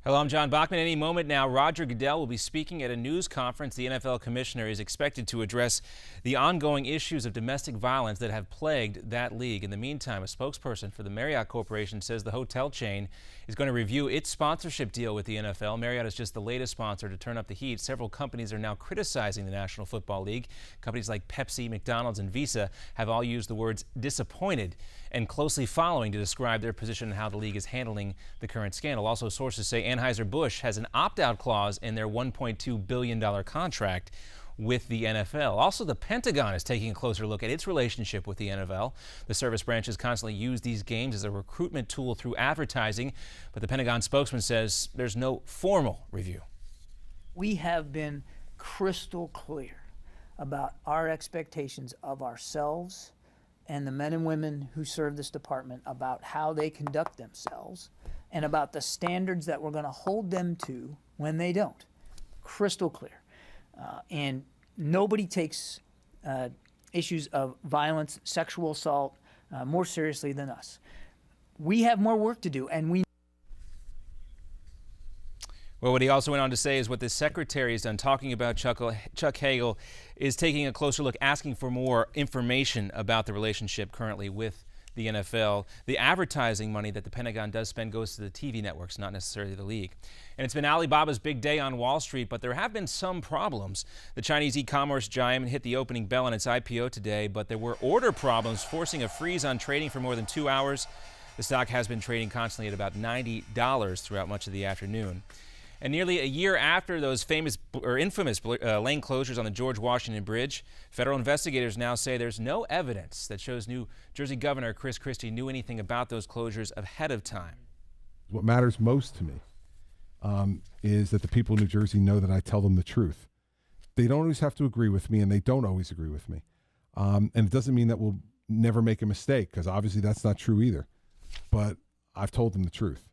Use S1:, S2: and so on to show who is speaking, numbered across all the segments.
S1: Hello, I'm John Bachman. Any moment now, Roger Goodell will be speaking at a news conference. The NFL commissioner is expected to address the ongoing issues of domestic violence that have plagued that league. In the meantime, a spokesperson for the Marriott Corporation says the hotel chain is going to review its sponsorship deal with the NFL. Marriott is just the latest sponsor to turn up the heat. Several companies are now criticizing the National Football League. Companies like Pepsi, McDonald's, and Visa have all used the words disappointed and closely following to describe their position on how the league is handling the current scandal. Also, sources say Anheuser-Busch has an opt-out clause in their $1.2 billion contract with the NFL. Also, the Pentagon is taking a closer look at its relationship with the NFL. The service branches constantly use these games as a recruitment tool through advertising, but the Pentagon spokesman says there's no formal review.
S2: We have been crystal clear about our expectations of ourselves and the men and women who serve this department about how they conduct themselves and about the standards that we're going to hold them to when they don't. Crystal clear. And nobody takes issues of violence, sexual assault more seriously than us. We have more work to do, and we.
S1: Well, what he also went on to say is what the secretary has done, talking about Chuck Hagel, is taking a closer look, asking for more information about the relationship currently with the NFL. The advertising money that the Pentagon does spend goes to the TV networks, not necessarily the league. And it's been Alibaba's big day on Wall Street, but there have been some problems. The Chinese e-commerce giant hit the opening bell on its IPO today, but there were order problems forcing a freeze on trading for more than 2 hours. The stock has been trading constantly at about $90 throughout much of the afternoon. And nearly a year after those infamous lane closures on the George Washington Bridge, federal investigators now say there's no evidence that shows New Jersey Governor Chris Christie knew anything about those closures ahead of time.
S3: What matters most to me is that the people of New Jersey know that I tell them the truth. They don't always have to agree with me, and they don't always agree with me. And it doesn't mean that we'll never make a mistake, because obviously that's not true either. But I've told them the truth.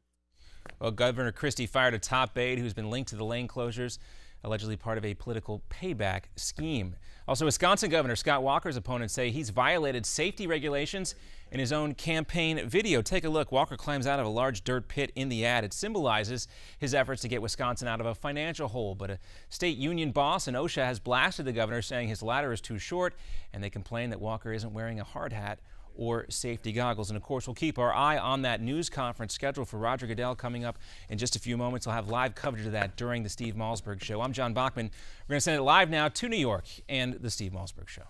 S1: Well, Governor Christie fired a top aide who's been linked to the lane closures, allegedly part of a political payback scheme. Also, Wisconsin Governor Scott Walker's opponents say he's violated safety regulations in his own campaign video. Take a look. Walker climbs out of a large dirt pit in the ad. It symbolizes his efforts to get Wisconsin out of a financial hole. But a state union boss in OSHA has blasted the governor, saying his ladder is too short, and they complain that Walker isn't wearing a hard hat or safety goggles. And of course, we'll keep our eye on that news conference scheduled for Roger Goodell coming up in just a few moments. I'll have live coverage of that during the Steve Malzberg Show. I'm John Bachman. We're going to send it live now to New York and the Steve Malzberg Show.